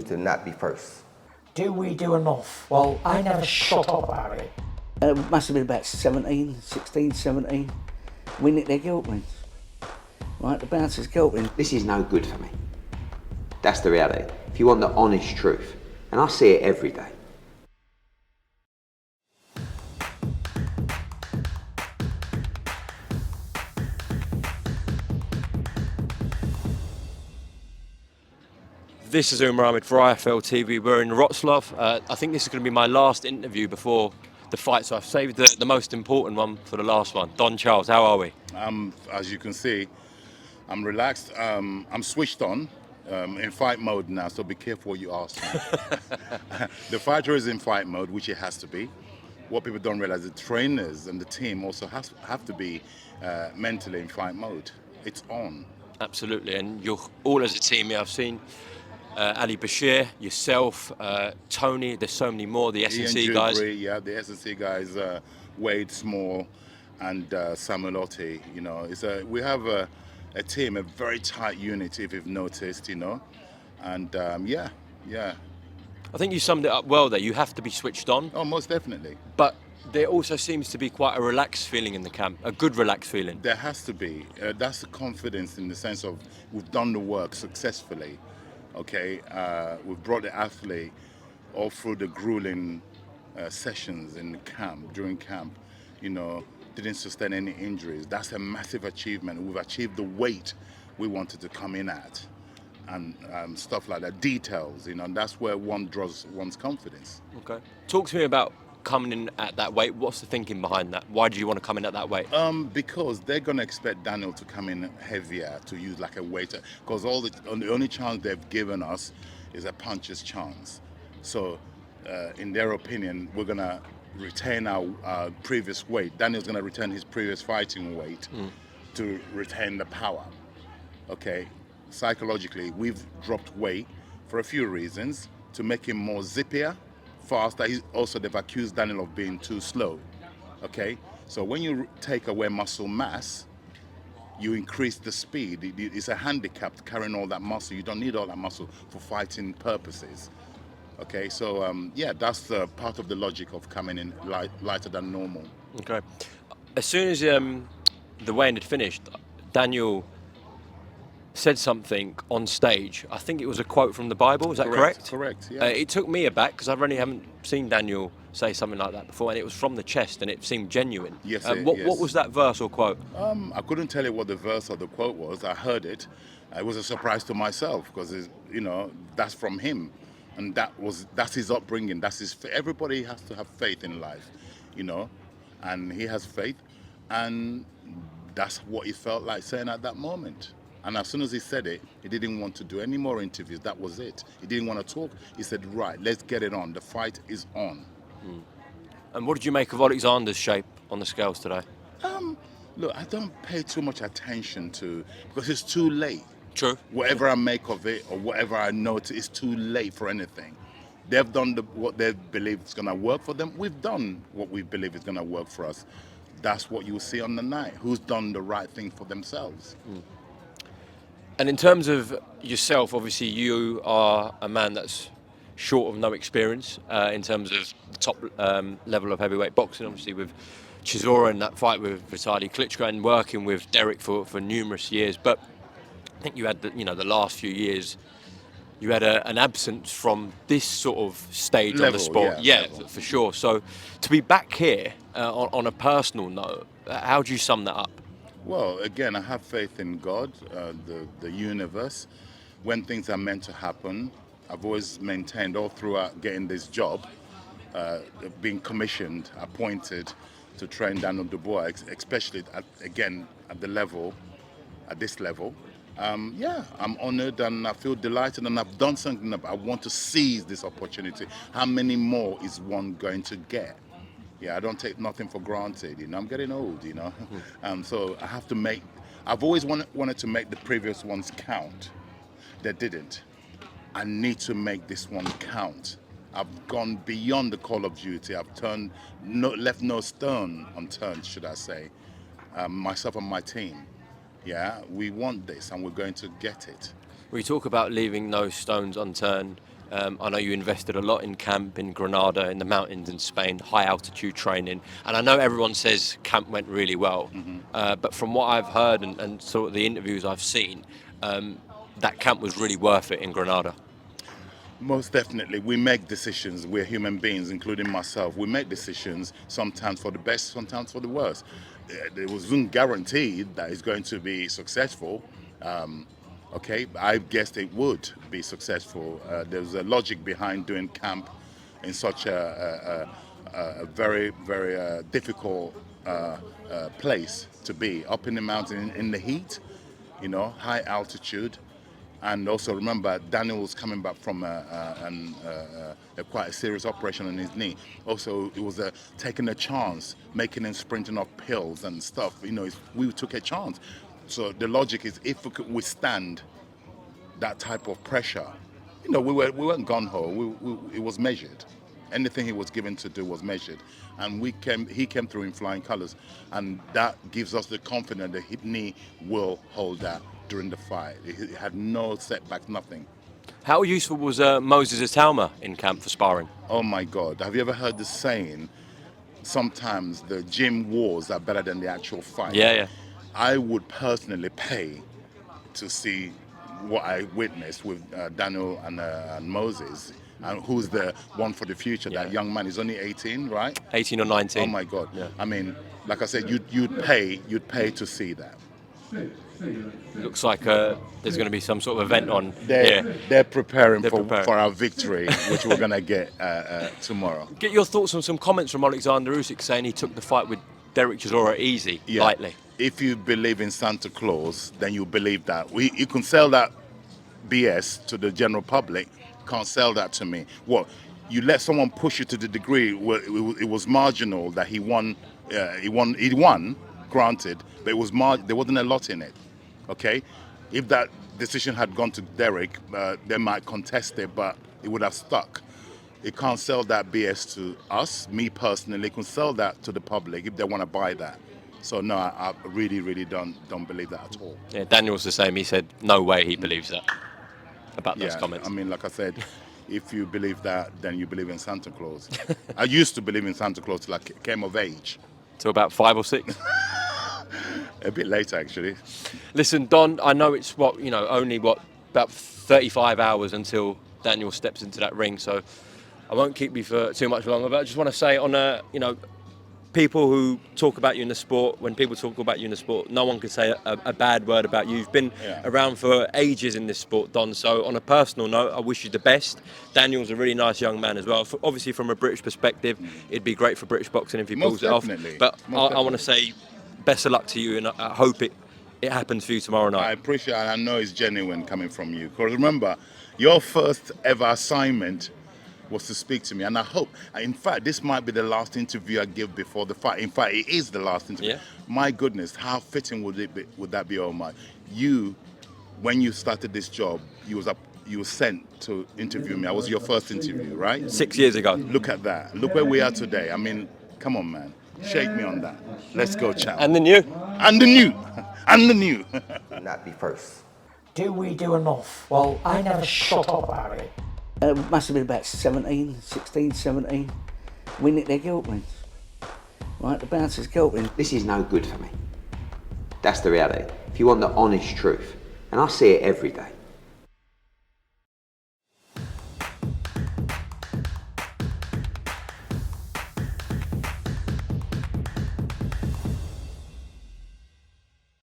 continue to not be first. Do we do enough? Well, I never shut up about it. It must have been about 16, 17. We nicked their guilt rings. Right, the bouncer's guilt ring. This is no good for me. That's the reality. If you want the honest truth, and I see it every day. This is Umar for IFL TV. We're in Wrocław. I think this is going to be my last interview before the fight, so I've saved the most important one for the last one. Don Charles, how are we? As you can see, I'm relaxed. I'm switched on, in fight mode now, so be careful what you ask me. The fighter is in fight mode, which it has to be. What people don't realize, the trainers and the team also have to be mentally in fight mode. It's on. Absolutely, and you're all as a team here. I've seen Ali Bashir, yourself, Tony, there's so many more, the S&C guys. Yeah, the S&C guys, Wade Small and Samuel Otti, you know. We have a team, a very tight unit, if you've noticed, you know. And yeah. I think you summed it up well there. You have to be switched on. Oh, most definitely. But there also seems to be quite a relaxed feeling in the camp, a good relaxed feeling. There has to be. That's the confidence in the sense of we've done the work successfully. Okay, we've brought the athlete all through the grueling sessions in the camp, during camp, you know, didn't sustain any injuries. That's a massive achievement. We've achieved the weight we wanted to come in at and stuff like that, details, you know, and that's where one draws one's confidence. Okay. Talk to me about coming in at that weight. What's the thinking behind that? Why do you want to come in at that weight? Because they're going to expect Daniel to come in heavier, to use like a weighter, because the only chance they've given us is a puncher's chance. So in their opinion, we're going to retain our previous weight. Daniel's going to retain his previous fighting weight to retain the power. Okay, psychologically, we've dropped weight for a few reasons, to make him more zippier, faster. They've accused Daniel of being too slow. Okay, so when you take away muscle mass, you increase the speed. It's a handicap carrying all that muscle. You don't need all that muscle for fighting purposes. Okay, so yeah, that's part of the logic of coming in lighter than normal. Okay. As soon as the weigh-in had finished, Daniel said something on stage. I think it was a quote from the Bible. Is that correct? Correct, yeah. It took me aback because I really haven't seen Daniel say something like that before, and it was from the chest, and it seemed genuine. Yes, what was that verse or quote? I couldn't tell you what the verse or the quote was. I heard it. It was a surprise to myself because, you know, that's from him, and that's his upbringing. Everybody has to have faith in life, you know, and he has faith, and that's what he felt like saying at that moment. And as soon as he said it, he didn't want to do any more interviews. That was it. He didn't want to talk. He said, right, let's get it on. The fight is on. And what did you make of Oleksandr's shape on the scales today? Look, I don't pay too much attention to, because it's too late. True. Whatever I make of it or whatever I notice, it's too late for anything. They've done what they believe is going to work for them. We've done what we believe is going to work for us. That's what you'll see on the night. Who's done the right thing for themselves. And in terms of yourself, obviously you are a man that's short of no experience in terms of the top level of heavyweight boxing, obviously with Chisora and that fight with Vitaly Klitschko and working with Derek for numerous years. But I think you had the last few years, you had an absence from this sort of stage level, on the sport. Yeah, for sure. So to be back here on a personal note, how do you sum that up? Well, again, I have faith in God, the universe. When things are meant to happen, I've always maintained all throughout getting this job, being commissioned, appointed to train Daniel Dubois, especially at this level. Yeah, I'm honored and I feel delighted, and I've done something that I want to seize this opportunity. How many more is one going to get? Yeah, I don't take nothing for granted, you know, I'm getting old, you know. So I have to I've always wanted to make the previous ones count. They didn't. I need to make this one count. I've gone beyond the call of duty. I've left no stone unturned, should I say. Myself and my team. Yeah, we want this and we're going to get it. We talk about leaving no stones unturned. I know you invested a lot in camp in Granada, in the mountains in Spain, high altitude training, and I know everyone says camp went really well. But from what I've heard and sort of the interviews I've seen, that camp was really worth it in Granada. Most definitely, we make decisions. We're human beings, including myself. We make decisions sometimes for the best, sometimes for the worst. It wasn't guaranteed that it's going to be successful. Okay, I guessed it would be successful. There's a logic behind doing camp in such a very, very difficult place to be, up in the mountain in the heat, you know, high altitude. And also remember, Daniel was coming back from quite a serious operation on his knee. Also, it was taking a chance, making him sprinting off pills and stuff. You know, we took a chance. So the logic is, if we could withstand that type of pressure, you know, we weren't gun-ho. It was measured. Anything he was given to do was measured, and he came through in flying colours, and that gives us the confidence that his knee will hold that during the fight. It had no setbacks, nothing. How useful was Moses Atalma in camp for sparring? Oh my God, have you ever heard the saying, sometimes the gym wars are better than the actual fight? Yeah. I would personally pay to see what I witnessed with Daniel and Moses, and who's the one for the future. That young man is only 18, right? 18 or 19. Oh my God. Yeah. I mean, like I said, you'd pay to see that. Looks like there's going to be some sort of event on. They're preparing They're preparing. for our victory, which we're going to get tomorrow. Get your thoughts on some comments from Oleksandr Usyk saying he took the fight with Derek Chisora easy, lightly. If you believe in Santa Claus, then you believe that. You can sell that BS to the general public. Can't sell that to me. What? You let someone push you to the degree where it was marginal that he won. He won, granted, but there wasn't a lot in it. Okay, if that decision had gone to Derek, they might contest it, but it would have stuck. It can't sell that BS to us. Me personally, can sell that to the public if they want to buy that. So no, I really, really don't believe that at all. Yeah, Daniel's the same. He said no way he believes that about those comments. I mean, like I said, if you believe that, then you believe in Santa Claus. I used to believe in Santa Claus till I came of age. To about 5 or 6. A bit later, actually. Listen, Don, I know it's only about 35 hours until Daniel steps into that ring, so I won't keep you for too much longer. But I just want to say, on people who talk about you in the sport, when people talk about you in the sport, no one can say a bad word about you. You've been around for ages in this sport, Don. So on a personal note, I wish you the best. Daniel's a really nice young man as well. Obviously, from a British perspective, it'd be great for British boxing if he pulls it off. But I want to say best of luck to you, and I hope it happens for you tomorrow night. I appreciate it. I know it's genuine coming from you. Because remember, your first ever assignment was to speak to me, and I hope, in fact, this might be the last interview I give before the fight. In fact, it is the last interview. Yeah. My goodness, how fitting would that be, Omar? You, when you started this job, you were sent to interview me. I was your first interview, right? 6 years ago. Look at that. Look where we are today. I mean, come on, man. Shake me on that. Let's go, chat. And the new. And the new. And the new. Not be first. Do we do enough? Well, I never shut up about it. It must have been about 17. We nicked their guilt rings. Right, the bouncer's guilt ring. This is no good for me. That's the reality. If you want the honest truth, and I see it every day,